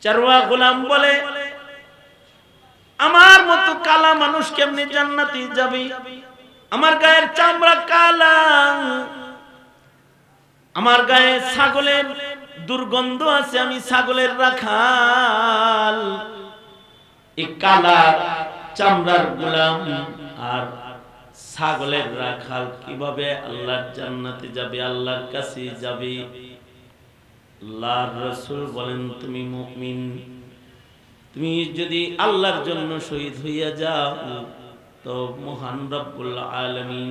চারওয়া গোলাম বলে, আমার মতো কালা মানুষ কেমনে জান্নাতে যাবে? আমার গায়ের চামড়া কালা, আমার গায়ে ছাগলের দুর্গন্ধ আছে, আমি ছাগলের রাখাল। এই কালা চামড়ার গোলাম আর ছাগলের রাখাল কিভাবে আল্লাহর জান্নাতে যাবে, আল্লাহর কাছে যাবে? আল্লাহর রাসূল বলেন, তুমি মুমিন, তুমি যদি আল্লাহর জন্য শহীদ হইয়া যাও তো মহান রব্বুল আলামিন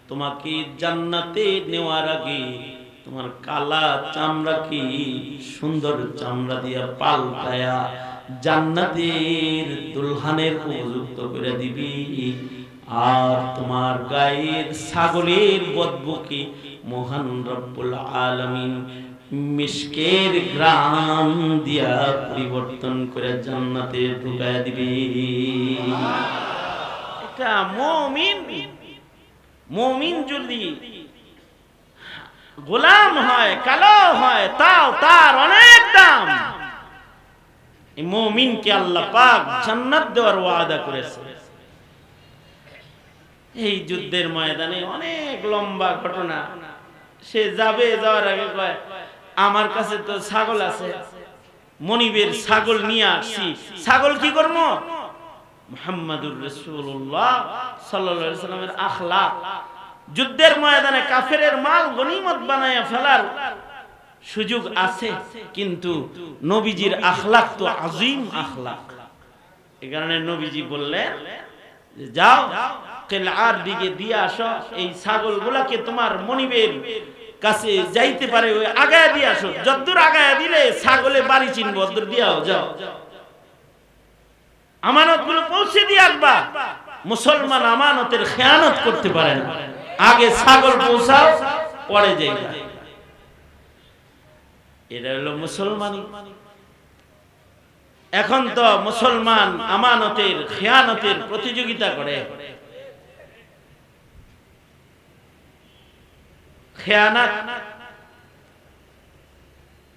তোমাকে জান্নাতে নেওয়ার আগে তোমার কালা চামড়াকে সুন্দর চামড়া দিয়া পাল্টায়া জান্নাতের দুলহানের উপযুক্ত করে দিবি। আর তোমার গায়ের ছাগলের বদবুকে মহান রব্বুল আলামিন মিশকের গ্রাম দিয়া পরিবর্তন করে জান্নাতে ঢুকায়া দিবে। এটা মুমিন। মুমিন যদি গোলাম হয়, কালো হয়, তাও তার অনেক দাম। এই মুমিনকে আল্লাহ পাক জান্নাত দেওয়ার ওয়াদা করেছে। এই যুদ্ধের ময়দানে অনেক লম্বা ঘটনা। সে যাবে, যাওয়ার আগে কয়, আমার কাছে তো ছাগল আছে, মনিবের ছাগল নিয়ে আসছি, ছাগল কি করব? মুহাম্মাদুর রাসূলুল্লাহ সাল্লাল্লাহু আলাইহি সাল্লামের আখলাক, যুদ্ধের ময়দানে কাফেরের মাল গনিমত বানায়া ফেলার সুযোগ আছে, কিন্তু নবীজির আখলাক তো আযীম আখলাক। এই কারণে নবীজি বললেন, যাও কিলআর দিকে দিয়ে আসো, এই ছাগলগুলোকে তোমার মনিবের কাছে যাইতে পারে ওই আগায়া দিয়ে আসো, যতদূর আগায়া দিলে ছাগলে বাড়ি চিনবো, অতদূর দিয়াও যাও, আমানতগুলো পৌঁছে দিয়ে আসবা। মুসলমান আমানতের খেয়ানত করতে পারে না, আগে ছাগল পৌঁছাও, পরে যাইবা। এটা হলো মুসলমানি। এখন তো মুসলমান আমানতের খেয়ানতের প্রতিযোগিতা করে।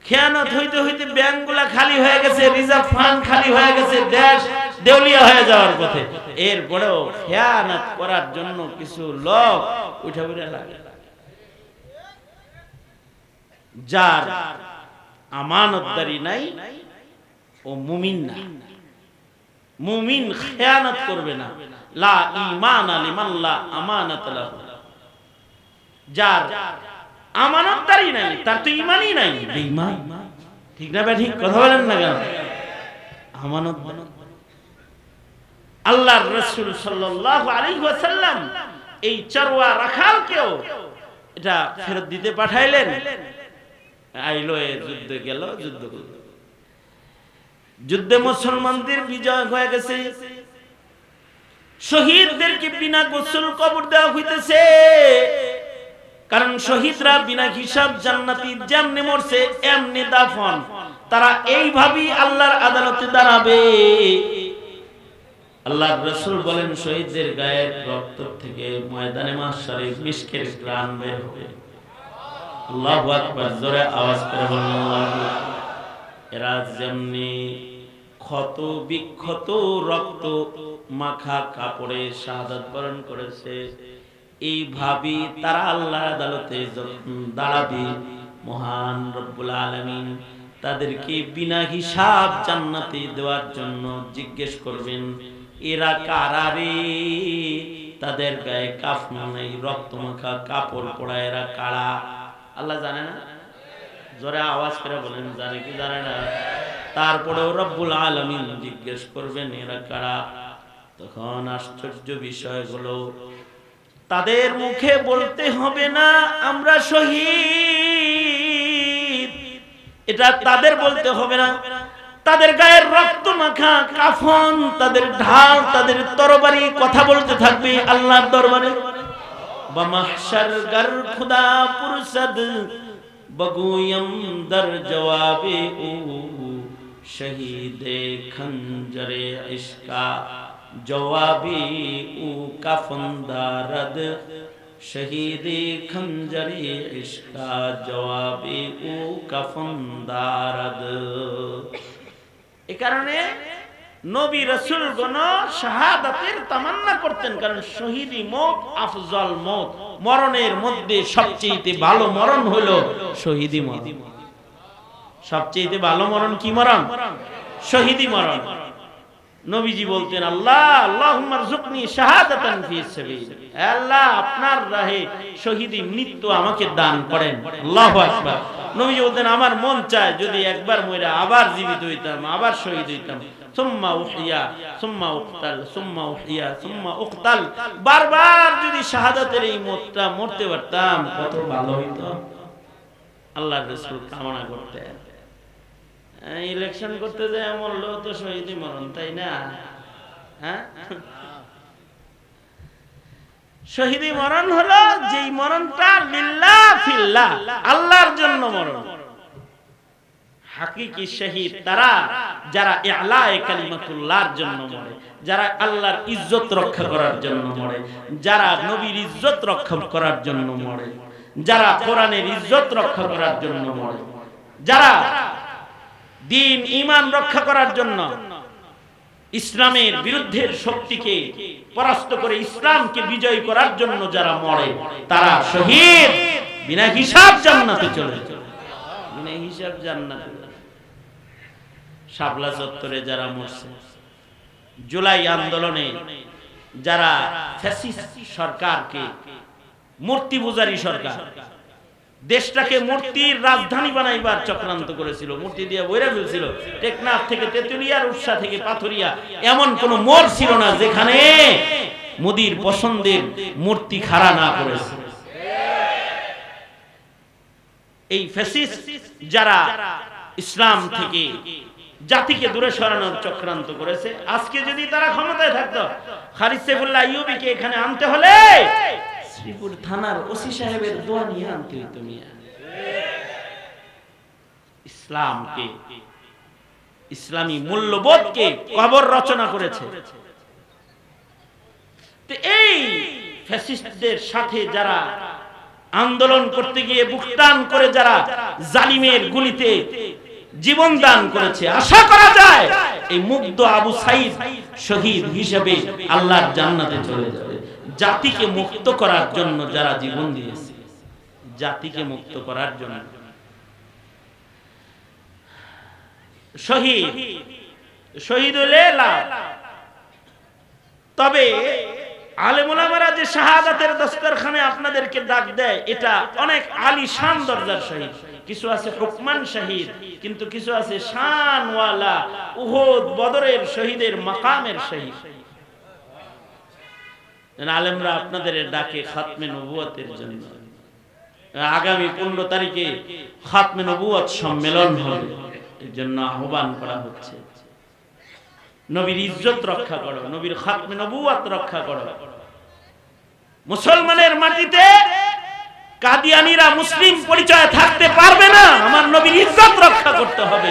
খেয়ানত হইতে হইতে ব্যাংকগুলা খালি হয়ে গেছে, রিজার্ভ ফান্ড খালি হয়ে গেছে, দেশ দেউলিয়া হয়ে যাওয়ার পথে। এরপরেও খেয়ানত করার জন্য কিছু লোক উঠে উঠে লাগে। যার আমানতদারি নাই ও মুমিন না। মুমিন খেয়ানত করবে না। লা ঈমান লিমান লা আমানাত লাহু। যার আমানতদারি নাই তার তো ঈমানই নাই, বেঈমান। ঠিক না ভাই? ঠিক কথা বলেন না কেন? আমানত আল্লাহর রাসূল সাল্লাল্লাহু আলাইহি ওয়াসাল্লাম এই চরওয়া রাখালকেও এটা ফেরত দিতে পাঠাইলেন। আইলো, এ যুদ্ধে গেল, যুদ্ধ করল। যুদ্ধে মুসলমানদের বিজয় হয়ে গেছে। শহীদদেরকে বিনা গোসল কবর দেওয়া হইতেছে, কারণ শহীদরা বিনা হিসাব জান্নাতি যেমনি মরছে এমনি দাফন। তারা এইভাবেই আল্লাহর আদালতে দাঁড়াবে। আল্লাহর রাসূল বলেন, শহীদদের গায়ের রক্ত থেকে ময়দানে মাহশারে মিশকের ঘ্রাণ বের হবে। আল্লাহু আকবার, জোরে আওয়াজ করে বলেন আল্লাহু আকবার। এরা যেমনি ক্ষত বিক্ষত রক্ত মাখা কাপড়ে শাহাদাত বরণ করেছে, এইভাবে তারা আল্লাহর আদালতে দাঁড়াবে। মহান রব্বুল আলামিন তাদেরকে বিনা হিসাব জান্নাতে দেওয়ার জন্য জিজ্ঞেস করবেন, এরা কারা রে? তাদের গায়ে কাফন নাই, রক্ত মাখা কাপড় পরা এরা কারা? আল্লাহ জানে না? জোরে আওয়াজ করে বলেন, জানে কি জানে না? তারপরেও রব্বুল আলামিন জিজ্ঞেস করবেন, এরা কারা? তখন আশ্চর্য বিষয় হলো, তাদের মুখে বলতে হবে না আমরা শহীদ, এটা তাদের বলতে হবে না। তাদের গায়ের রক্ত মাখা কাফন, তাদের ঢাল, তাদের তরবারি কথা বলতে থাকবে আল্লাহর দরবারে। বা মাহশার গার খুদা পুরসদ বগুয়ম দর জওয়াবে ও শহীদে খঞ্জরে ইশকা জওয়াবে ও কাফনদারদ শহীদে খঞ্জরে ইশকা জওয়াবে ও কাফনদারদ। এ কারণে নবী রাসূলগণ শাহাদাতের তামান্না করতেন, কারণ শহীদি মওত আফজল মওত, মরণের মধ্যে সবচেয়ে ভালো মরণ হলো শহীদি মরণ। সবচেয়ে ভালো মরণ কি মরণ? শহীদি মরণ। নবীজি বলতেন, আল্লাহ আল্লাহুম্মা রযুকনি শাহাদাতান ফি সাবিলিল্লাহ, আল্লাহ আপনার রাহে শহীদি মৃত্যু আমাকে দান করেন। আল্লাহু আকবার। নবীজি বলতেন, আমার মন চায় যদি একবার মইরা আবার জীবিত হইতাম, আবার শহীদ হইতাম। সুম্মা উহিয়া সুম্মা উকতাল সুম্মা উহিয়া সুম্মা উকতাল, বারবার যদি শাহাদাতের এই মতটা মরতে পারতাম কত ভালো হইতো। আল্লাহর রাসূল কামনা করতেন। ইলেকশন করতে যায় মরলো তো শহীদি মরণ, তাই না? হ্যাঁ, শহীদি মরণ হলো যেই মরণটা লিল্লাহ ফিল্লাহ, আল্লাহর জন্য মরণ। হাকিকি শহীদ তারা যারা ইলায়ে কালিমাতুল্লাহর জন্য মরে, যারা আল্লাহর ইজ্জত রক্ষা করার জন্য মরে, যারা নবীর ইজ্জত রক্ষা করার জন্য মরে, যারা কোরআনের ইজ্জত রক্ষা করার জন্য মরে, যারা দ্বীন ঈমান রক্ষা করার জন্য ইসলামের বিরুদ্ধের শক্তিকে পরাস্ত করে ইসলামকে বিজয় করার জন্য যারা মরে, তারা শহীদ, বিনা হিসাব জান্নাতে চলে যায়। বিনা হিসাব জান্নাতে। শাপলা চত্বরে যারা মরছে, জুলাই আন্দোলনে যারা ফ্যাসিস্ট সরকারকে, মূর্তি পূজারী সরকার, দেশটাকে মূর্তির রাজধানী বানাইবার চক্রান্ত করেছিল, মূর্তি দিয়ে বইরা ফেলছিল। টেকনাফ থেকে তেতুলিয়া, রূপসা থেকে পাথরিয়া, এমন কোন মোড় ছিল না যেখানে মোদির পছন্দের মূর্তি খাড়া না করেছে। এই ফ্যাসিস্ট যারা ইসলাম থেকে জাতিকে দূরে সরানোর চক্রান্ত করেছে, আজকে যদি তারা ক্ষমতায় থাকতো, খালিদ সাইফুল্লাহ আইয়ুবীকে এখানে আনতে হলে শ্রীপুর থানার ওসি সাহেবের দোয়া নিয়ে আনতে হইতো। মিয়া ইসলামকে, ইসলামী মূল্যবোধকে কবর রচনা করেছে। তো এই ফ্যাসিস্টদের সাথে যারা আন্দোলন করতে গিয়ে বুকটান করে যারা জালিমের গুলিতে জীবন দান করেছে, আশা করা যায় এই মুগ্ধ আবু সাঈদ শহীদ হিসেবে আল্লাহর জান্নাতে চলে যাবে। জাতিকে মুক্ত করার জন্য যারা জীবন দিয়েছে, জাতিকে মুক্ত করার জন্য শহীদ, শহীদ হলে লাভ। তবে আলেম ওলামারা যে শাহাদাতের দস্তরখানে আপনাদেরকে ডাক দেয়, এটা অনেক আলিশান দরজার শহীদ। কিছু আছে হুকমান শহীদ, কিন্তু কিছু আছে শানওয়ালা, উহুদ বদরের শহীদের মাকামের শহীদ। আলেমরা আপনাদের ডাকে খাতমে নবুয়তের জন্য। আগামী 15 তারিখে খাতমে নবুয়ত সম্মেলন হবে, এর জন্য আহ্বান করা হচ্ছে। নবীর ইজ্জত রক্ষা করো, নবীর খাতমে নবুয়ত রক্ষা করো। মুসলমানের মাটিতে কাদিয়ানীরা মুসলিম পরিচয় থাকতে পারবে না, আমার নবীর ইজ্জত রক্ষা করতে হবে।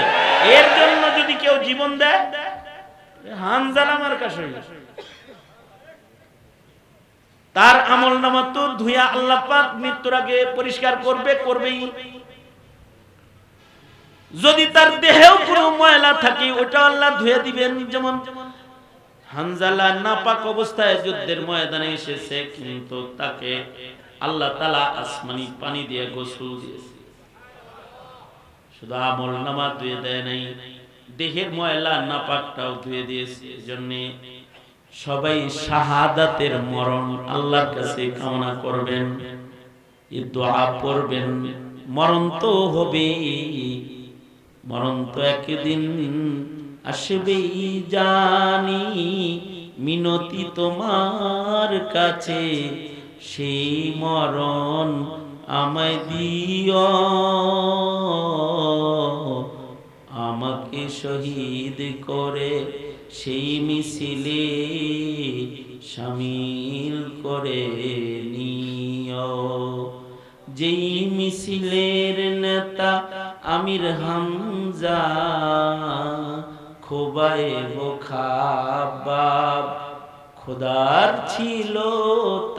এর জন্য যদি কেউ জীবন দেয়, হানজালা মার্কা শহীদ, তার আমলনামা তো ধুইয়া আল্লাহ পাক মৃত্যুর আগে পরিষ্কার করবেই। যদি তার দেহেও কোনো ময়লা থাকে, ওটা আল্লাহ ধুয়ে দিবেন। যেমন হানজালা নাপাক অবস্থায় যুদ্ধের ময়দানে এসেছে, কিন্তু তাকে আল্লাহ তাআলা আসমানি পানি দিয়ে গোসল দিয়েছে। শুধু আমলনামা ধুয়ে দেয় নাই, দেহের ময়লা নাপাকটাও ধুয়ে দিয়েছে। এজন্য সবাই শাহাদাতের মরণ আল্লাহর কাছে কামনা করবেন, এই দোয়া পড়বেন। মরণ তো হবে, মরণ তো একদিন আসবেই জানি, মিনতি তোমার কাছে সেই মরণ আমায় দিও, আমাকে শহীদ করে সেই মিছিলে শামিল করে নিও। যেই মিছিলের নেতা আমির হামজা, খোবাইব খাবাব, খোদার ছিল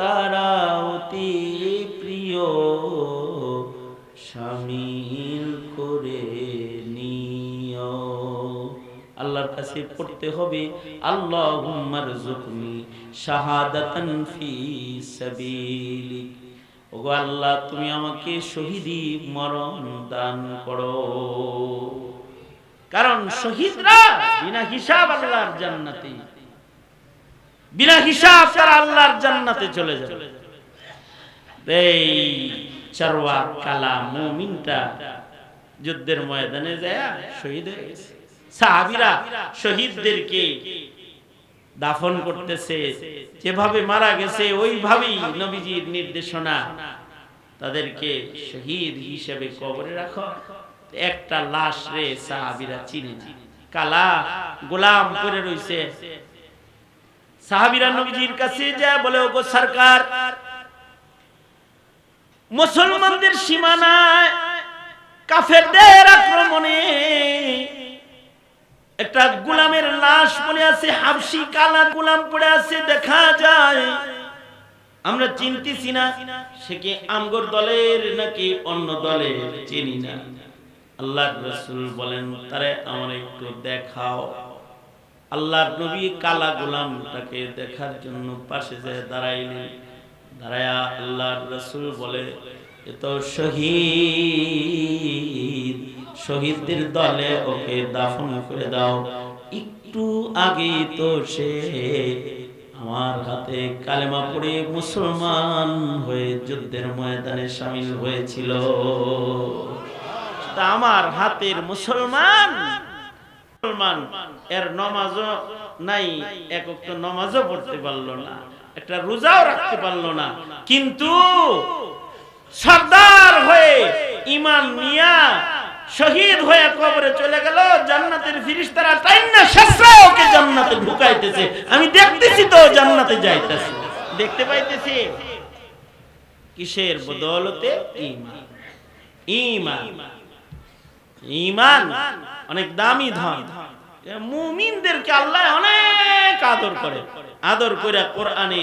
তারা অতি প্রিয়, শামিল করে নিও। আল্লাহর কাছে পড়তে হবে আল্লাহুম্মা রযুকনি শাহাদাতান ফি সাবিলিক। ওগো আল্লাহ, তুমি আমাকে শহীদি মরণ দান করো। কারণ শহীদরা বিনা হিসাব আল্লাহর জান্নাতে, বিনা হিসাব তারা আল্লাহর জান্নাতে চলে যাবে। এই চারওয়া কালা মুমিনটা যুদ্ধের ময়দানে যায় শহীদ হয়ে গেছে। সাহাবীরা শহীদদেরকে দাফন করতেছে, যেভাবে মারা গেছে ওইভাবেই নবীজির নির্দেশনা, তাদেরকে শহীদ হিসেবে কবরে রাখো। একটা লাশ রে সাহাবীরা চিনে না, কালা গোলাম পরে রইছে। সাহাবীরা নবীজির কাছে যায়, বলে ওগো সরকার, মুসলমানদের সীমানায় কাফেরদের আক্রমণে একটা গোলামের লাশ পড়ে আছে, হাবশী কালা গোলাম পড়ে আছে, দেখা যায় আমরা চিনতেছি না সে কি আমগর দলের নাকি অন্য দলের, চিনি না। আল্লাহর রাসূল বলেন, তারে আমার একটু দেখাও। আল্লাহর নবী কালা গোলামটাকে দেখার জন্য পাশে যায় দাঁড়াইলেন। দাঁড়ায়া আল্লাহর রাসূল বলে, এ তো শহীদ, শহীদদের দলে ওকে দাফন করে দাও। একটু আগে তো সে আমার হাতে কালেমা পড়ে মুসলমান হয়ে যুদ্ধের ময়দানে শামিল হয়েছিল। আমার হাতের মুসলমান, এর নামাজও নাই, এক ওয়াক্ত নামাজও পড়তে পারলো না, একটা রোজাও রাখতে পারলো না, কিন্তু সরদার হয়ে ঈমান নিয়া শহীদ হয়ে কবরে চলে গেল। জান্নাতের ফেরেশতারা টাইনা শেষরা ওকে জান্নাতে ঢুকাইতেছে, আমি দেখতেছি তো জান্নাতে যাইতেছে, দেখতে পাইতেছি। কিসের বদৌলতে? ঈমান। ঈমান, ঈমান অনেক দামি ধন। মুমিনদেরকে আল্লাহ অনেক আদর করে, আদর করে কোরআনে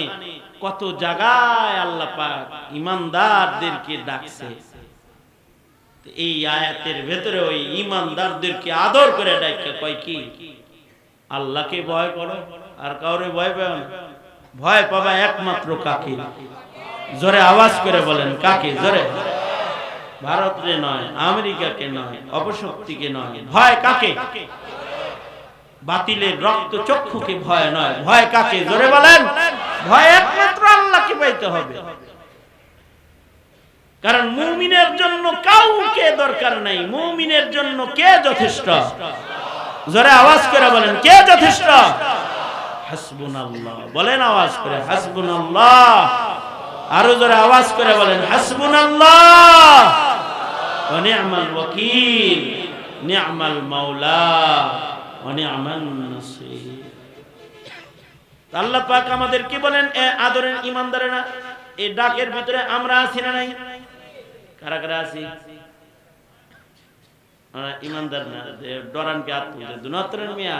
কত জায়গায় আল্লাহ পাক ঈমানদারদেরকে ডাকছে। এই আয়াতের ভেতরে ওই ঈমানদারদেরকে আদর করে ডাকে কয় কি? আল্লাহকে ভয় করো, আর কাউরে ভয় পাও না। ভয় পাবা একমাত্র কাকে? জোরে আওয়াজ করে বলেন, কাকে? জোরে। ভারতকে নয়, আমেরিকাকে নয়, অপশক্তিকে নয়, ভয় কাকে? বাতিলের রক্ত চক্ষুকে ভয় নয়, ভয় কাকে? জোরে বলেন। ভয় একমাত্র আল্লাহকে পাইতে হবে। কারণ মুমিনের জন্য কাউকে দরকার নাই, মুমিনের জন্য কে যথেষ্ট? জোরে আওয়াজ করে বলেন, কে যথেষ্ট? হাসবুনাল্লাহ। বলেন আওয়াজ করে, হাসবুনাল্লাহ। আরো জোরে আওয়াজ করে বলেন, হাসবুনাল্লাহ ওয়া নি'মাল ওয়াকিল, নি'মাল মাওলা ওয়া নি'মান নাসির। আল্লাহ পাক আমাদেরকে বলেন, এ আদরের ঈমানদারেরা, এই ডাকের ভিতরে আমরা আছি না নাই? কারা কারা আছি? আমরা ঈমানদার না, ডরানকে আত্মীয় দুনাত্রের মিয়া।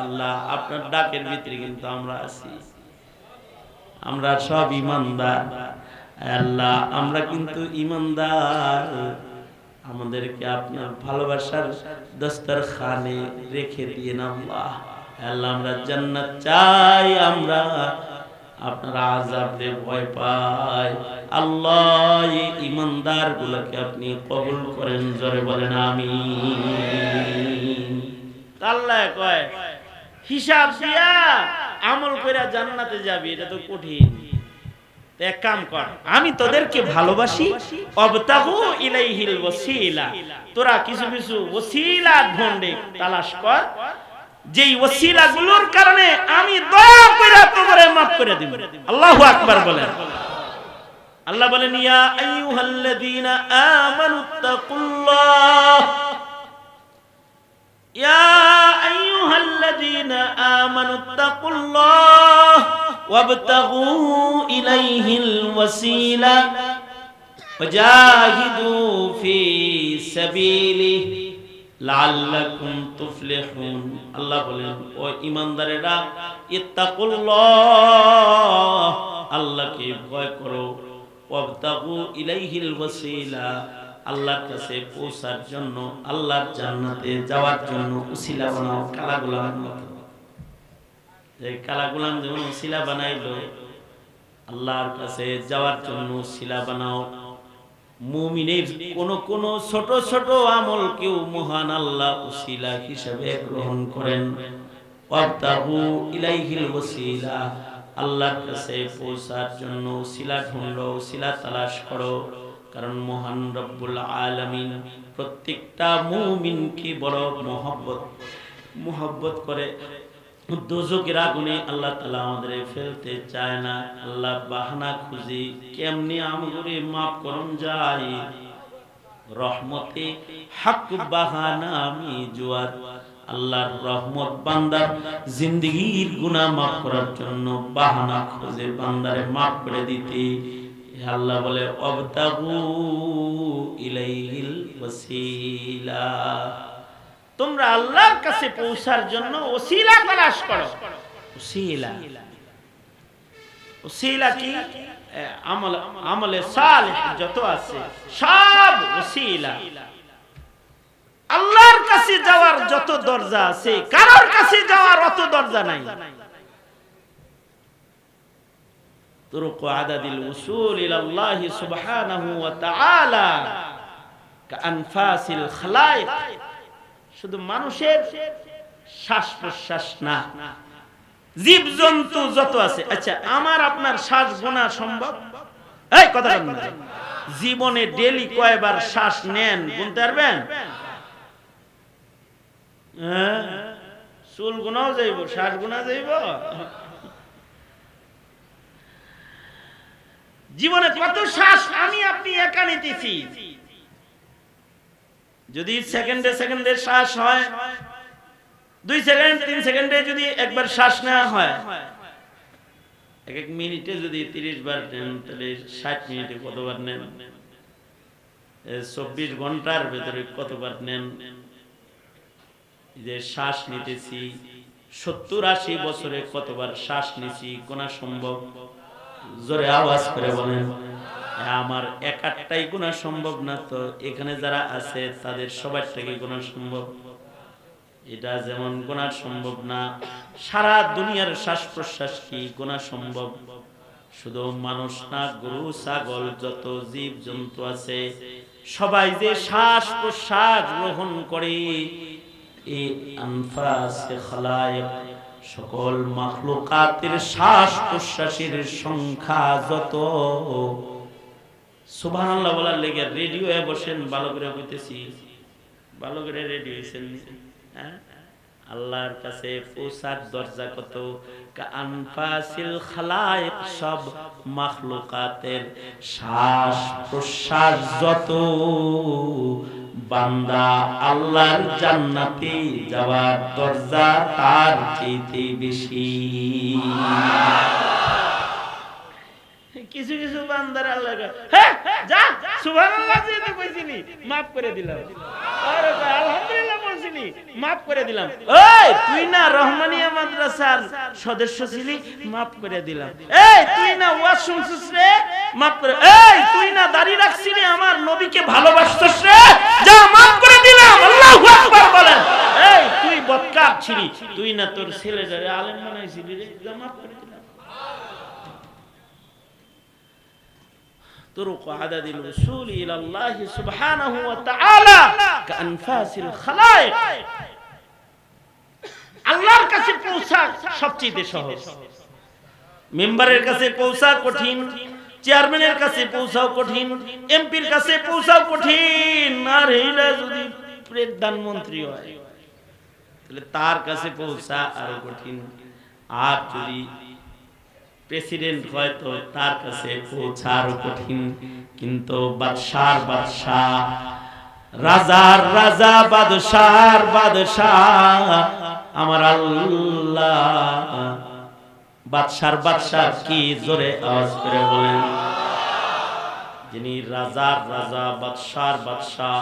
আল্লাহ আপনার ডাকের ভিতরে কিন্তু আমরা আছি, আমরা সব ঈমানদার। আল্লাহ আমরা কিন্তু ঈমানদার, আমাদেরকে আপনার ভালোবাসার দস্তরখানে রেখে দিয়েন আল্লাহ। আল্লাহ আমরা জান্নাত চাই, আমরা আপনার আযাবে ভয় পাই। আল্লাহ এই ঈমানদার গুলোকে আপনি কবুল করেন, জোরে বলেন আমিন। আল্লাহ কয় হিসাব দিয়া আমল কইরা জান্নাতে যাবি, এটা তো কঠিন। এক কাম কর, আমি তোদেরকে ভালোবাসি, অবতাগু ইলাইহিল ওয়াসিলা, তোরা কিছু কিছু ওসিলা ঢুঁড়ে তালাশ কর, যেই ওসিলাগুলোর কারণে আমি দয়া করে তোরে maaf করে দেব। আল্লাহু আকবার বলেন। আল্লাহ বলেন, ইয়া আইয়ুহাল্লাযীনা আমানুত্তাকুল্লাহ, ইয়া আইয়ুহাল্লাযীনা আমানুত্তাকুল্লাহ ওয়াবতাগু ইলাইহিল ওয়াসিলা ওয়াজাহিদু ফি সাবিলিহি লাআল্লাকুম তুফলিহুন। আল্লাহ বলেন, ও ঈমানদারেরা, ইত্তাকুল্লাহ, আল্লাহকে ভয় করো, ওয়াবতাগু ইলাইহিল ওয়াসিলা, আল্লাহর কাছে পৌঁছার জন্য, আল্লাহর জান্নাতে যাওয়ার জন্য উসিলা বানাও। কালা গোলামের মতো, যে কালা গোলাম যেমন উসিলা বানাইলো আল্লাহর কাছে যাওয়ার জন্য উসিলা বানাও। মুমিনের কোন ছোট ছোট আমল কেউ মহান আল্লাহ উসিলা হিসেবে গ্রহণ করেন। ওয়াবতাগু ইলাইহিল ওয়াসিলা, আল্লাহর কাছে পৌঁছার জন্য উসিলা ঢুঁড়ো, উসিলা তালাশ করো। কারণ মহান রব্বুল আলামিন প্রত্যেকটা মুমিনকে বড় মহব্বত করে। দোজখের আগুনে আল্লাহ তাআলা আমাদের ফেলতে চায় না। আল্লাহ বাহানা খুঁজি কেমনি আমগুরি মাফ করুন যায়। রহমতে হক বাহানা আমি জুয়ার, আল্লাহর রহমত বান্দার জিন্দেগীর গুনাহ মাফ করার জন্য বাহানা খুঁজে বান্দারে মাফ করে দিতে। আল্লাহ বলে অবতাগু ইলাইহিল ওয়াসিলা, তোমরা আল্লাহর কাছে পৌঁছার জন্য ওসিলা তালাশ করো। ওসিলা, ওসিলা কি? আমলে সালেহ যত আছে সব ওসিলা। আল্লাহর কাছে যাওয়ার যত দরজা আছে কারোর কাছে যাওয়ার অত দরজা নাই। তুরুক আদাদিল উসুল ইলাল্লাহ সুবহানাহু ওয়া তাআলা কাআনফাসিল খালায়েক, শুধু মানুষের শ্বাস প্রশ্বাস না, জীবজন্তু যত আছে। আচ্ছা, আমার আপনার শ্বাস গোনা সম্ভব? এই কথা বলেন, জীবনে ডেইলি কয়বার শ্বাস নেন গুনতে পারবেন? চুল গুনাও যাইব, শ্বাস গুনা যাইব। জীবনে কত শ্বাস আমি আপনি একা নিতেছি? যদি সেকেন্ডে সেকেন্ডে শ্বাস হয়, 2 সেকেন্ড 3 সেকেন্ডে যদি একবার শ্বাস নেওয়া হয়, এক এক মিনিটে যদি 30 বার নেন তাহলে 60 মিনিটে কতবার নেন? 24 ঘন্টার ভেতরে কতবার নেন? যে শ্বাস নিতেছি 70-80 বছরে কতবার শ্বাস নিছি গোনা সম্ভব? জোরে আওয়াজ করে বলেন। আমার একারটাই গোনা সম্ভব না, তো এখানে যারা আছে তাদের সবার থেকে গোনা সম্ভব? এটা যেমন গোনা সম্ভব না, সারা দুনিয়ার শ্বাস প্রশ্বাস কি গোনা সম্ভব? শুধু মানুষ না, গরু ছাগল যত জীব জন্তু আছে সবাই যে শ্বাস প্রশ্বাস গ্রহণ করে, এই আনফাসে খালায়েক সকল মাখলুকাতের শ্বাস প্রশ্বাসের সংখ্যা যত। সুবহানাল্লাহ বলার লেগে রেডিও এ বসেন, ভালো করে কইতেছি, ভালো করে রেডি হইছেন। হ্যাঁ, আল্লাহর কাছে পৌঁছার দরজা কত? কাআনফাসিল খালায়েক, সব মাখলুকাতের শ্বাস প্রশ্বাস যত। বান্দা আল্লাহর জান্নাতে যাওয়ার দরজা তার চেয়ে বেশি। কিছু কিছু বান্দার আল্লাহ হ্যাঁ যা সুবহানাল্লাহ যেতে কইছিনি maaf করে দিলাম, আরে ভাই আলহামদুলিল্লাহ বলছিনি maaf করে দিলাম। এই তুই না রহমানিয়া মাদ্রাসার সদস্য ছিলি, maaf করে দিলাম। এই তুই না ওয়াজ শুনছিস রে, maaf করে। এই তুই না দাড়ি রাখছিলি, আমার নবীকে ভালোবাসছিস রে, যা maaf করে দিলাম। আল্লাহু আকবার বলেন। এই তুই বদকার ছিলি, তুই না তোর ছেলেটারে আলেম বানাইছিলি রে, যা maaf করে দিলাম। طرق عدد الوصول إلى الله سبحانه وتعالى كأنفاس الخلائق, আল্লাহর কাছে পৌঁছা সবচেয়ে সহজ। মেম্বারের কাছে পৌঁছা কঠিন, চেয়ারম্যানের কাছে পৌঁছাও কঠিন, এমপির কাছে পৌঁছাও কঠিন, আর এইটা যদি প্রধানমন্ত্রী হয় তাহলে তার কাছে পৌঁছা আরো কঠিন। আর যদি প্রেসিডেন্ট হয় তো তার কাছে পৌঁছার কঠিন। কিন্তু বাদশার বাদশাহ, রাজার রাজা, বাদশার বাদশাহ আমার আল্লাহ, বাদশার বাদশাহ কি জোরে আওয়াজ করে বলেন। যিনি রাজার রাজা, বাদশার বাদশাহ,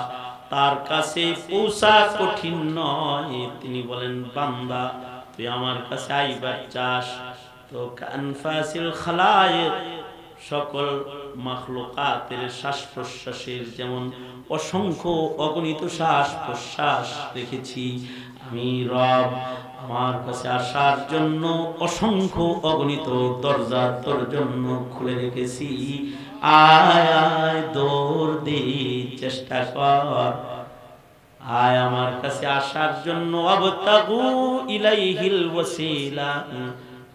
তার কাছে পৌঁছা কঠিন নয়। তিনি বলেন বান্দা তুই আমার কাছে আইবার চাস তো কানফাসিল খালায়েক, সকল মাখলুকাতের শ্বাস প্রশ্বাসের যেমন অসংখ্য অগণিত শ্বাস প্রশ্বাস রেখেছি, আমি রব আমার কাছে আসার জন্য অসংখ্য অগণিত দরজা তোর জন্য খুলে রেখেছি। আয় আয় দৌড় দি, চেষ্টা কর, আয় আমার কাছে আসার জন্য। আবতাগু ইলাইহিল ওয়াসিলা,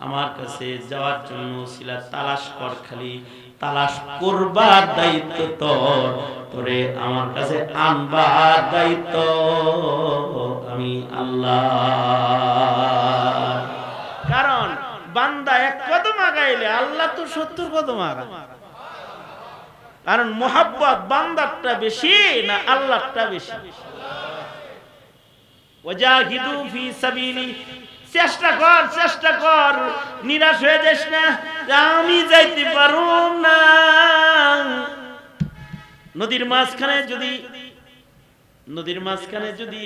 আমার কাছে যাওয়ার জন্য ওসিলা তালাশ কর, খালি তালাশ করবার দায়িত্ব তোর, তোরে আমার কাছে আনবার দায়িত্ব আমি আল্লাহ। কারণ বান্দা এক কদম আগাইলে আল্লাহ তো 70 কদম আগায়। কারণ মোহাব্বত বান্দারটা বেশি না আল্লাহরটা বেশি? ওয়াজাহিদু ফি সাবিলি, চেষ্টা কর, চেষ্টা কর, নিরাশ হয়ে যাস না আমি যাইতে পারুম না। নদীর মাঝখানে যদি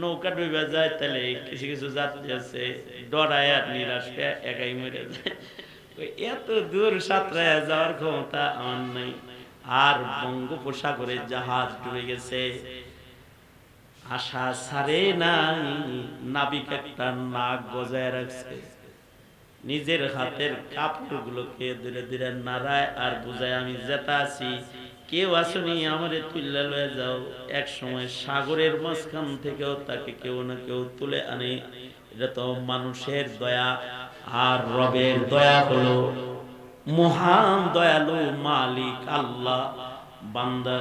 নৌকা ডুবে যায়, তাহলে কিছু কিছু যাত্রী আছে ডরায় আর নিরাশ হয়ে একাই মরে যায়। এত দূর সাঁতরায় যাওয়ার ক্ষমতা আমার নাই। আর বঙ্গোপসাগরে জাহাজ ডুবে গেছে, আশা ছাড়ে নাই, নাবিক একটা নাক গজায় রাখছে, নিজের হাতের কাপড়গুলোকে ধীরে ধীরে নাড়ায় আর বুঝায় আমি যেটা আছি, কেউ আসুনি আমারে তুলে লয়ে যাও। এক সময় সাগরের মাঝখান থেকেও তাকে কেউ না কেউ তুলে আনে। এটা তো মানুষের দয়া, আর রবের দয়া হলো মহান দয়ালু মালিক আল্লাহ। বান্দা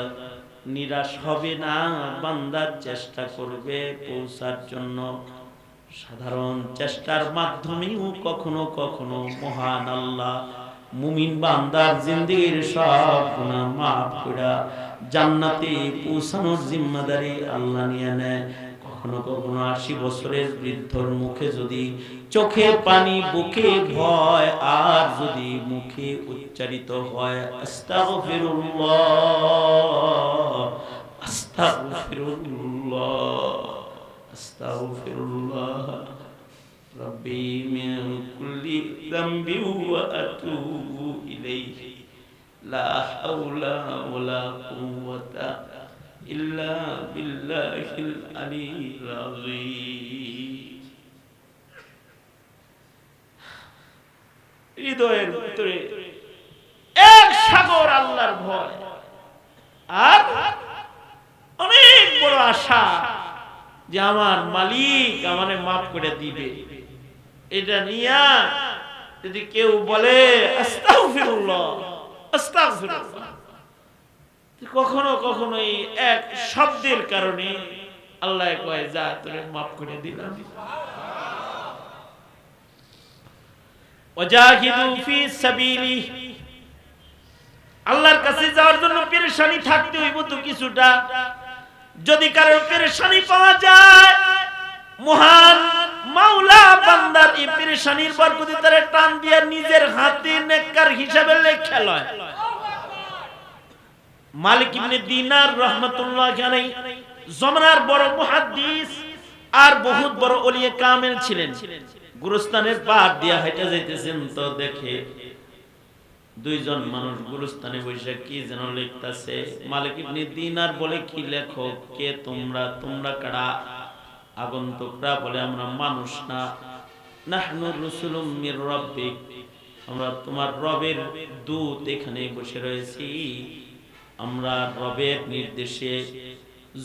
নিরাশ হবে না, বান্দার চেষ্টা করবে পৌঁছার জন্য। সাধারণ চেষ্টার মাধ্যমেও কখনো কখনো মহান আল্লাহ মুমিন বান্দার জিন্দেগীর সব গুনাহ মাফ করে জান্নাতে পৌঁছানোর জিম্মাদারি আল্লাহ নিয়ে নেয়। কখনো কখনো 80 বছরের বৃদ্ধর মুখে যদি চোখে পানি, বুকে ভয়, আর যদি মুখে উচ্চারিত হয় আস্তাগফিরুল্লাহ আস্তাগফিরুল্লাহ আস্তাগফিরুল্লাহ রাব্বি মিন কুল্লি যামবি ওয়া আতুবু ইলাইহি লা হাওলা ওয়ালা কুওয়াতা ইল্লা বিল্লাহিল আলিয়্যিল আযীম। হৃদয়ের ভিতরে এক সাগর আল্লাহর ভয় আর অনেক বড় আশা যে আমার মালিক আমারে মাফ করে দিবে। এটা নিয়া যদি কেউ বলে আস্তাগফিরুল্লাহ আস্তাগফিরুল্লাহ, কখনো কখনো এই এক শব্দের কারণে আল্লাহ কয় যা তোরে মাফ করে দিলাম। ওয়াজাহিদু ফি সাবিলি, আল্লাহর কাছে যাওয়ার জন্য পেরেশানি থাকতে হইব তো কিছুটা। যদি কারো পেরেশানি পাওয়া যায়, মহান মাওলা বান্দার এই পেরেশানির বরকতে তারে টান দিয়ে নিজের হাতে নেককার হিসাবে লেখা লয়। মালিক ইবনে দিনার রাহমাতুল্লাহি আলাইহি জমানার বড় মুহাদ্দিস আর বহুত বড় ওলিয়ে কামেল ছিলেন। গুরুস্থানের পার দিয়া হেঁটে যাইতেছেন, তো দেখে দুইজন মানুষ গুরুস্থানে বসে কি যেন লিখতেছে। মালিক ইবনে দিনার বলে কি লেখো, কে তোমরা, তোমরা কারা? আগন্তুকরা বলে আমরা মানুষ না, নাহনু রাসূলুম মির রাব্বিক, আমরা তোমার রবের দূত এখানে বসে রয়েছি। আমরা রবের নির্দেশে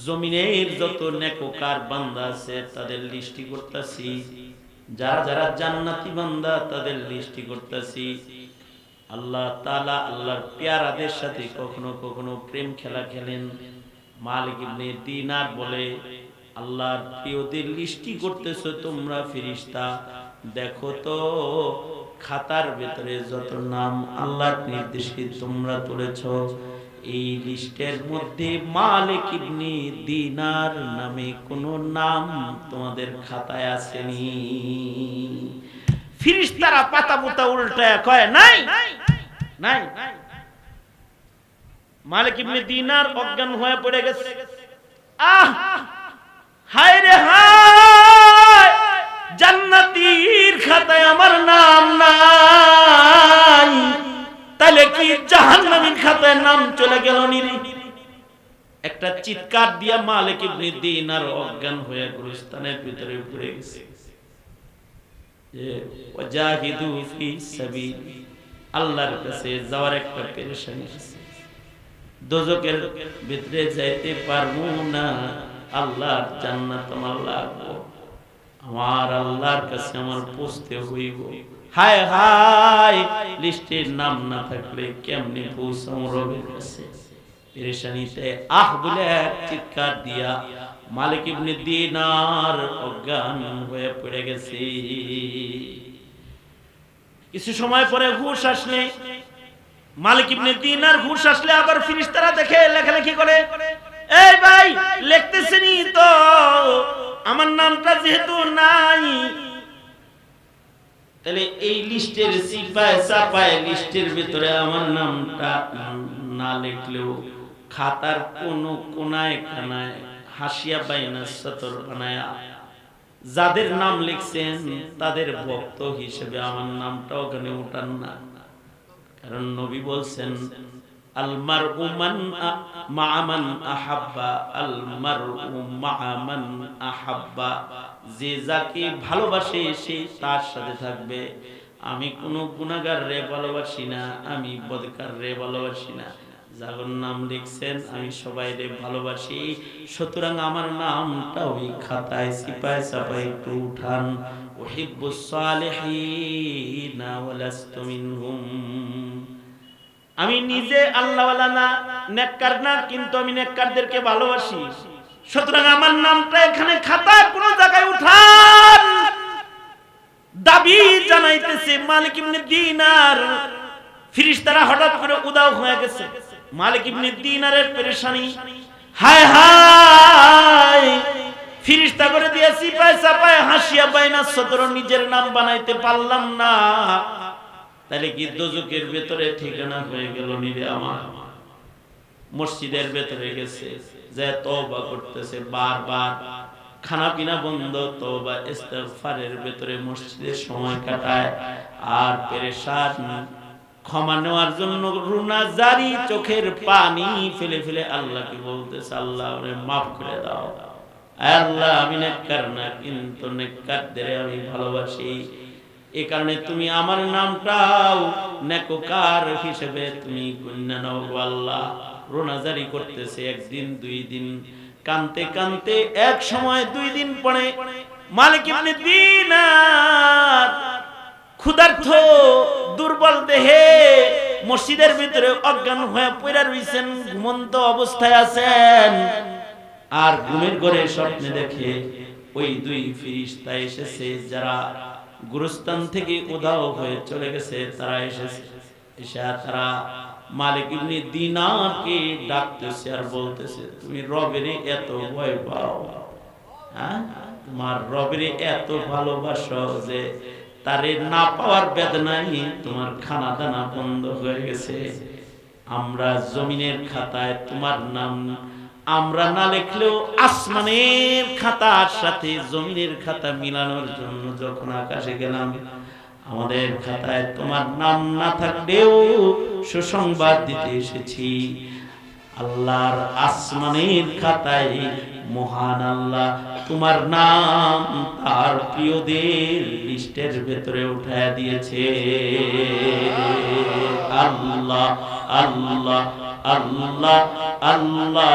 জমিনের যত নেককার বান্দা আছে তাদের লিস্টি করতেছি, যারা যারা জান্নাতি বান্দা তাদের লিস্টি করতেছি। আল্লাহ তাআলা আল্লাহর পেয়ারাদের সাথে কখনো কখনো প্রেম খেলা খেলেন। মালিক ইবনে দিনার বলে আল্লাহর প্রিয়দের লিস্টি করতেছো তোমরা ফেরেশতা, দেখো তো খাতার ভেতরে যত নাম আল্লাহর নির্দেশে তোমরা তুলেছো, এই লিস্টের মধ্যে মালিক ইবনে দিনার নামে কোনো নাম তোমাদের খাতায় আসেনি। ফেরেশতারা পাতা পুতা উল্টায় কয় নাই নাই। মালিক ইবনে দিনার অজ্ঞান হয়ে পড়ে গেছে। আহ হায় রে হায়, জান্নাতীর খাতায় আমার নাম নাই, তাহলে কি চিৎকার দিয়া মালিক ইবনে দিনার অজ্ঞান হয়ে গুলিস্তানের ভিতরে পড়ে গেছে। যে ওয়াজাহিদু ফি সাবিল, আল্লাহর কাছে যাওয়ার একটা পেরেশানি আছে, দোজখের ভিতরে যাইতে পারবো না, আল্লাহর জান্নাত আমার লাগবে, আমার আল্লাহর কাছে আমার পৌঁছতে হইব। হায় হায়, লিস্টের নাম না থাকলে কেমনে পৌঁছাম রবের কাছে? পেরেশানিতে আহ বলে চিৎকার দিয়া মালিক ইবনে দিনার অজ্ঞান হয়ে পড়ে গেছে। কিছু সময় পরে হুশ আসলে, মালিক ইবনে দিনার হুশ আসলে আবার ফেরেশতারা দেখে লেখালেখি করে, এই ভাই লিখতেছেনি তো আমার নামটা যেহেতু নাই, তাহলে এই লিস্টের সিপায় চাপায় লিস্টের ভিতরে আমার নামটা না লিখলেও খাতার কোন কোনায় কানায় হাসিয়া বাইনা সতর বানায়া যাদের নাম লিখছেন তাদের ভক্ত হিসেবে আমার নামটা ওখানে উঠান না। কারণ নবী বলছেন, আল মারউ মা'a মান আহাব্বা, আল মারউ মা'a মান আহাব্বা, যে যাকে ভালোবাসে সে তার সাথে থাকবে। আমি কোন গুনাহগার রে ভালোবাসি না, আমি বদকার রে ভালোবাসি না, যার নাম লিখছেন আমি সবাই রে ভালোবাসি। সুতরাং আমার নামটা ওই খাতায় সিপায় সাপায় একটু উঠান। উহিব্বুস সালিহিনা ওয়া লাস্তু মিনহুম, আমি নিজে আল্লাহওয়ালা না, নেককার না, কিন্তু আমি নেককারদেরকে ভালোবাসি। সুতরাং আমার নামটা এখানে খাতায় কোন জায়গায় উঠান। দাবি জানাইতেছে মালিক ইবনে দিনার। ফেরেশতারা হঠাৎ করে উদাও হয়ে গেছে। মালিক ইবনে দিনারের পেরেশানি, হায় হায়, ফেরেশতা করে দিয়ে সিপায় চাপায় হাসিয়া বাইনা সতর নিজের নাম বানাইতে পারলাম না, তাহলে কি দোজখের ভেতরে ঠিকানা হয়ে গেল নিরে আমার। মসজিদের ভেতরে গেছে, যে তওবা করতেছে বারবার, খানা পিনা বন্ধ, তওবা ইস্তিগফারের ভেতরে মসজিদের সময় কাটায়। আর পেরেশান, ক্ষমা নেওয়ার জন্য রুনা জারি, চোখের পানি ফেলে ফেলে আল্লাহকে বলতেছে, আল্লাহ আমারে মাফ করে দাও, আল্লাহ আমি নেককার না, কিন্তু নেককারদের আমি ভালোবাসি, এই কারণে তুমি আমার নামটাও নেককার হিসেবে তুমি গণ্য নাও আল্লাহ। রোনাজারি করতেছে, একদিন দুই দিন, কানতে কানতে এক সময় 2 দিন পরে মালিক ইবনে দিনার ক্ষুধার্ত দুর্বল দেহে মসজিদের ভিতরে অজ্ঞান হয়ে পড়ে রইছেন, ঘুমন্ত অবস্থায় আছেন। আর ঘুমের ঘরে স্বপ্নে দেখে ওই 2 ফেরেশতা এসেছে, যারা গুরুস্থান থেকে উধাও হয়ে চলে গেছে, তারা এসেছে। এসে তারা মালিক ইবনে দিনারকে ডাকতেছে আর বলতেছে, তুমি রবেরে এত ভয় পাও, হ্যাঁ, তোমার রবেরে এত ভালোবাসো যে তারে না পাওয়ার বেদনায় তোমার খানা দানা বন্ধ হয়ে গেছে। আমরা জমিনের খাতায় তোমার নাম আমরা না লিখলেও আসমানের খাতার সাথে জমিনের খাতা মিলানোর জন্য যখন আকাশে গেলাম, আমাদের খাতায় তোমার নাম না থাকলেও সুসংবাদ দিতে এসেছি। আল্লাহর আসমানের খাতায় মহান আল্লাহ তোমার নাম তার প্রিয়দের লিস্টের ভেতরে উঠায় দিয়েছে। আল্লাহ আল্লাহ আল্লাহ আল্লাহ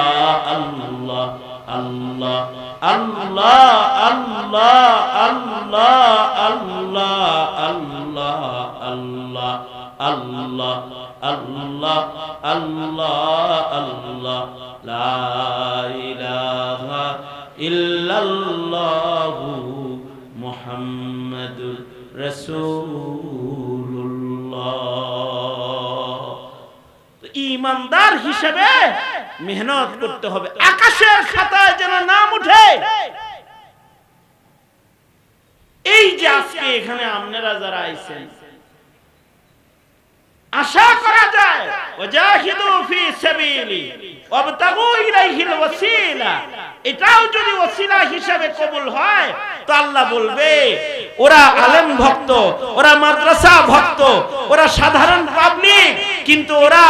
আল্লাহ আল্লাহ আল্লাহ আল্লাহ আল্লাহ আল্লাহ আল্লাহ আল্লাহ আল্লাহ আল্লাহ আল্লাহ আল্লাহ লা ইলাহা ইল্লাল্লাহু মুহাম্মাদুর রাসূলুল্লাহ। ঈমানদার হিসেবে মেহনত করতে হবে, আকাশের খাতায় যেন নাম উঠে। এই যে আজকে এখানে আপনারা যারা আইছেন, আশা করা যায় ওয়াজাহিদু ফি সাবিলি ওয়াবতাগু ইলাইহিল ওয়াসিলা, এটাও যদি ওসিলা হিসেবে কবুল হয় তো আল্লাহ বলবে ওরা আলেম ভক্ত, ওরা মাদ্রাসা ভক্ত, ওরা সাধারণ পাবলিক, কিন্তু ওরা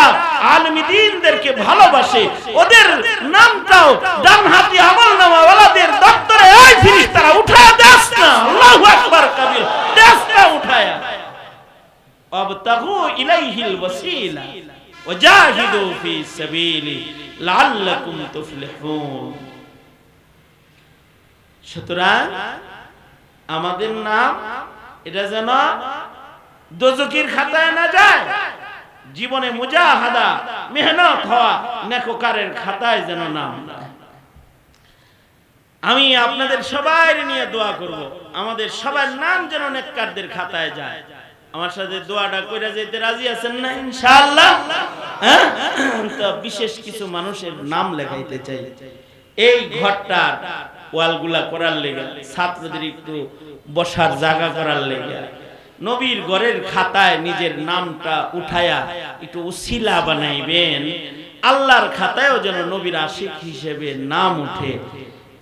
আলেমীদেরকে ভালোবাসে, ওদের নামটাও ডানহাতি আমলনামাওয়ালাদের দপ্তরে এই ফেরেশতারা উঠায় দেস না, আল্লাহু আকবার কবির, দেস না উঠায়া। আবতাগু ইলাইহিল ওয়াসিলা ওয়াজাহিদু ফি সাবিলি লাআল্লাকুম তুফলিহুন। সুতরাং আমাদের নাম এটা যেন দোজখের খাতায় না যায়, জীবনে মুজাহাদা মেহনত হওয়া নেককারের খাতায় যেন নাম যায়। আমি আপনাদের সবাই নিয়ে দোয়া করব, আমাদের সবার নাম যেন নেককারদের খাতায় যায়। আমার সাথে দোয়াটা কইরা যেতে রাজি আছেন না ইনশাআল্লাহ? হ্যাঁ, তো বিশেষ কিছু মানুষের নাম লেখাইতে চাই। এই ঘরটার ওয়ালগুলা করার লেগে, ছাত্রদের একটু বসার জায়গা করার লেগে, নবীর ঘরের খাতায় নিজের নামটা উঠায়া একটু উসিলা বানাইবেন, আল্লাহর খাতায়ও যেন নবীর আশিক হিসেবে নাম উঠে।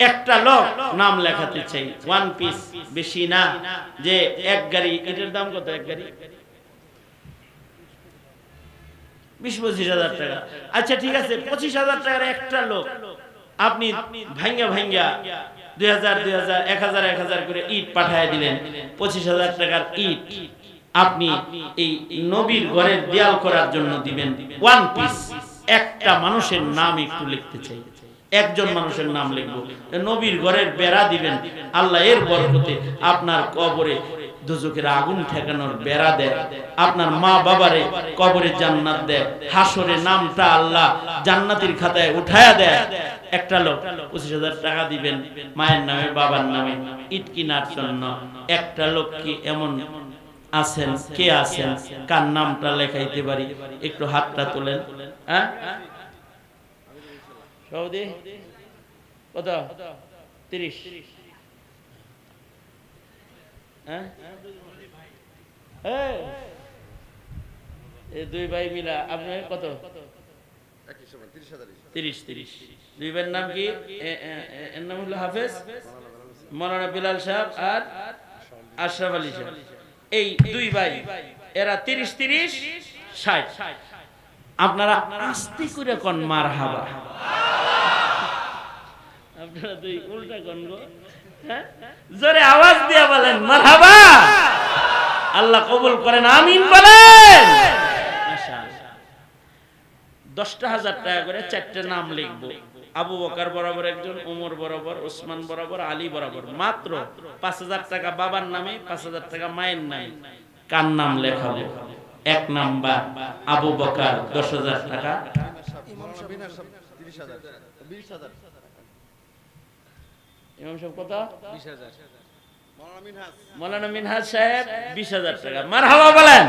একটা লোক নাম লেখাতে চাই, ওয়ান পিস, বেশি না, যে এক গাড়ি। এটার দাম কত? এক গাড়ি 20-25 হাজার টাকা। আচ্ছা ঠিক আছে, 25,000 টাকার একটা লোক আপনি ভাঙ্গা ভাঙ্গা 2000 1000 করে ইট পাঠায় দিলেন, 25,000 টাকার ইট আপনি এই নবীর ঘরের দেয়াল করার জন্য দিবেন। ওয়ান পিস একটা মানুষের নাম একটু লিখতে চাই, একজন মানুষের নাম লিখবো, নবীর ঘরের বেড়া দিবেন। আল্লাহ এর বরকতে আপনার কবরে দোজখের আগুন ঠেকানোর বেড়া দেয়, আপনার মা বাবারে কবরে জান্নাত দেয়, হাসরে নামটা আল্লাহ জান্নাতের খাতায় উঠায়া দেয়। একটা লোক 25,000 টাকা দিবেন মায়ের নামে বাবার নামে ইট কিনার জন্য। একটা লোক কি এমন আছেন, কে আছেন কার নামটা লেখাইতে পারি? একটু হাতটা তোলেন। হ্যাঁ, সৌদি কত? 30। হ্যাঁ, এই দুই ভাই মিলা আপনার কত? 30। দুই ভাইয়ের নাম কি? এর নাম হলো হাফেজ মাওলানা বিলাল সাহেব আর আশরাফ আলী সাহেব। এই দুই ভাই, এরা 30-30-60। আপনারা আস্তে করে কোন মারহাবা, আপনারা দুই উল্টা কোন গো, হ্যাঁ, জোরে আওয়াজ দিয়ে বলেন মারহাবা। আল্লাহ কবুল করেন, আমিন বলেন। মাশাআল্লাহ। 10,000 টাকা করে 4টে নাম লিখবো। আবু বকর বরাবর একজন, ওমর বরাবর, ওসমান বরাবর, আলী বরাবর। মাত্র 5,000 টাকা বাবার নামে, 5,000 টাকা মায়ের নামে। কার নাম লেখাবো? 1 নাম্বার আবু বকর 10,000 টাকা, ইমাম সাহেব কত? 20,000। মাওলানা মিনহাজ সাহেব 20,000 টাকা। মারহাবা বলেন।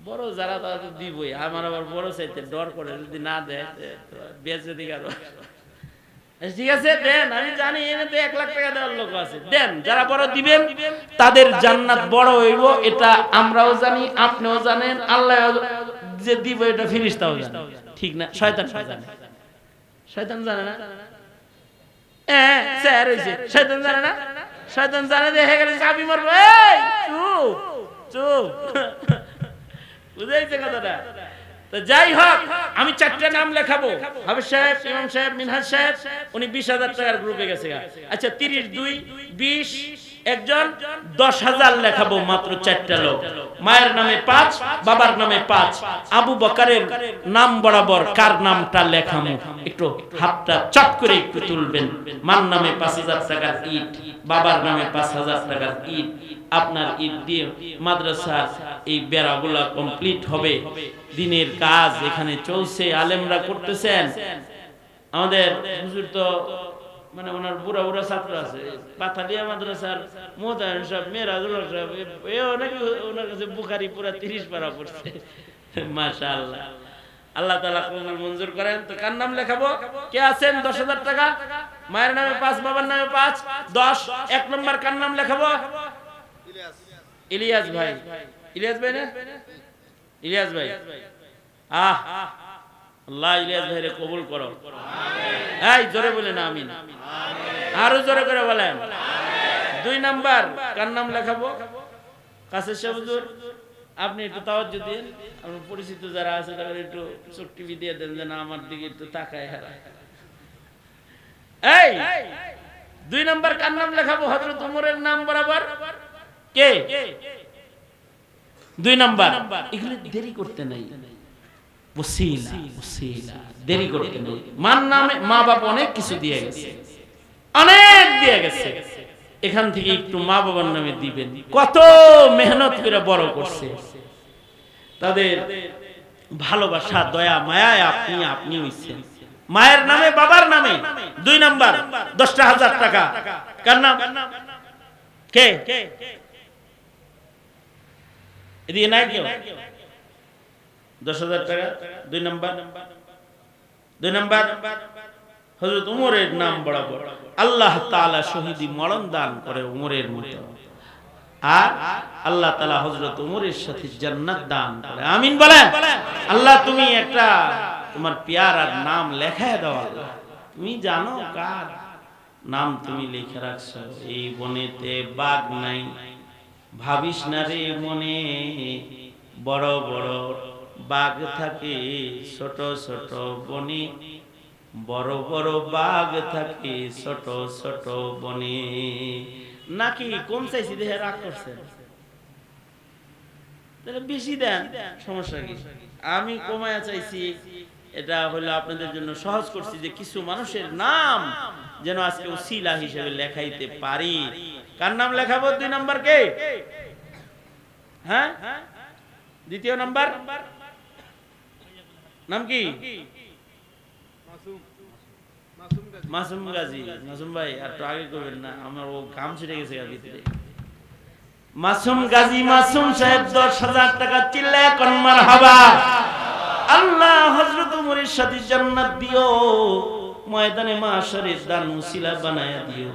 বড় যারা তাদের দিবই, আমার আবার বড় চাইতে ডর করে, যদি না দেয় বেজতি কারো। ঠিক আছে দেন, আমি জানি এনে তো 1 লাখ টাকা দেওয়ার লোক আছে, দেন। যারা বড় দিবেন তাদের জান্নাত বড় হইব, এটা আমরাও জানি, আপনিও জানেন, আল্লাহ যে দিব এটা ফেরেশতাও জানে, ঠিক না? শয়তান জানে, শয়তান জানে না? স্যার হইছে, শয়তান জানে না? শয়তান জানে যে হে গেলে চাবি মারবো। এই চুপ চুপ, বুঝাইছে কথাটা? তো যাই হোক, আমি 4টে নাম লেখাবো। হাফেজ সাহেব, ইমাম সাহেব, মিনহাজ সাহেব, উনি 20,000 টাকার গ্রুপে গেছে। আচ্ছা 30, 2, 20, একজন 10,000 লেখাবো। মাত্র 4টা লোক, মায়ের নামে 5, বাবার নামে 5। আবু বকরের নাম বরাবর কার নামটা লেখামু? একটু হাতটা চট করে একটু তুলবেন। মার নামে 5,000 টাকার ইট, বাবার নামে 5,000 টাকার ইট। আপনার ইট দিয়ে মাদ্রাসার এই বেড়াগুলা কমপ্লিট হবে। দিনের কাজ এখানে চলছে, আলেমরা করতেছেন। আমাদের হুজুর তো মানে ওনার বুড়া বুড়া ছাত্র আছে, পাথালিয়া মাদ্রাসার মোহতামিম সাহেব, মেরাজুল সাহেব, এও নাকি ওনার কাছে বুখারী পুরা 30 পারা পড়ছে। মাশাআল্লাহ, আল্লাহ তাআলা কবুল মঞ্জুর করেন। তো কার নাম লেখাবো? কে আছেন? 10,000 টাকা, মায়ের নামে 5, বাবার নামে 5, 10। 1 নম্বর কার নাম লেখাবো? ইলিয়াস ভাই। ইলিয়াস ভাই না? ইলিয়াস ভাই, আল্লাহ ইলিয়াস ভাইরে কবুল করো। এই জোরে বলেন আমিন। আরো জোরে করে বলেন। 2 নাম্বার কার নাম লেখাবো? কাছে হুজুর আপনি একটু তাওয়াজ্জু দিন, আমার পরিচিত যারা আছে তাদের একটু চোখ টিভি দিয়ে দেন যে না আমার দিকে একটু তাকায় হারায়। এই 2 নাম্বার কার নাম লেখাবো? হযরত ওমরের নাম বরাবর কে? 2 নাম্বার। এগুলো দেরি করতে নাই, ওসিলা ওসিলা, দেরি করতে নাই। মার নামে মা বাপ অনেক কিছু দিয়ে গেছে, অনেক দিয়ে গেছে, এখান থেকে একটু মা বাবার নামে দিবেন। কত মেহনত করে বড় করছে, তাদের ভালোবাসা দয়া মায়ায় আপনি হইছেন। মায়ের নামে বাবার নামে 2 নাম্বার 10,000 টাকা। কার নাম? কে? এদিকে নাই কেউ? 10,000 টাকা 2 নাম্বার। 2 নাম্বার হযরত ওমরের নাম বরাবর আল্লাহ তাআলা শহীদি মরণ দান করে ওমরের মতো, আর আল্লাহ তাআলা হযরত ওমরের সাথে জান্নাত দান করে। আমিন বলেন। আল্লাহ তুমি একটা তোমার পেয়ারার নাম লেখায় দাও আল্লাহ, তুমি জানো কার নাম তুমি লিখে রাখছো। এই বনেতে বাঘ নাই, ভাবিস না রে মনে, বড় বড় বাঘ থাকে ছোট ছোট বনে, বড় বড় বাঘ থাকে ছোট ছোট বনে। নাকি কম চাইছি দেখে রাগ করছেন? তাহলে বেশি দেন, সমস্যা কি? আমি কমায়া চাইছি, এটা হলো আপনাদের জন্য সহজ করছি যে কিছু মানুষের নাম যেন আজকে ওসিলা হিসেবে লেখাইতে পারি। কার নাম লেখাবো? 2 নাম্বার কে? হ্যাঁ, 2য় নাম্বার নাম কি? মাসুম গাজী। মাসুম ভাই আর তো আগে করবেন না, আমার ও কাম ছিড়ে গেছে ভিতরে। মাসুম গাজী, মাসুম সাহেব 10,000 টাকা। চিল্লায় কোন মারহাবা। আল্লাহ হযরত ওমরের সাথে জান্নাত দিও, ময়দানে মাশারে দান উসিলা বানায়া দিও,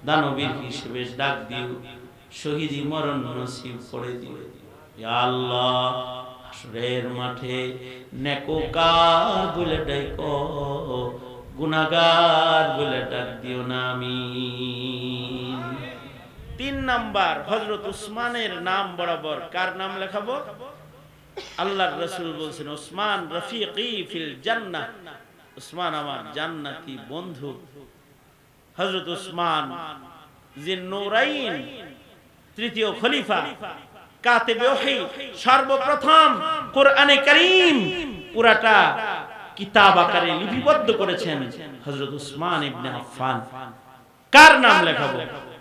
দানবীর হিসেবে ডাক দিও, শহীদি মরণ নসিব করে দিও। ইয়া আল্লাহ হাসরের মাঠে নেককার বলে ডাকো, গুনাহগার বলে ডাক দিও না। আমিন। 3 নাম্বার হযরত উসমানের নাম বরাবর কার নাম লেখাবো? আল্লাহর রাসূল বলেছেন উসমান রফিকি ফিল জান্নাহ, উসমান আমার জান্নাতি বন্ধু। হযরত উসমান জিন্নুরাইন, 3য় খলিফা, কাতিবে ওহী, সর্বপ্রথম কোরআনে কারীম পুরাটা কিতাব আকারে লিপিবদ্ধ করেছেন হযরত উসমান ইবনে আফফান। কার নাম লেখাবো?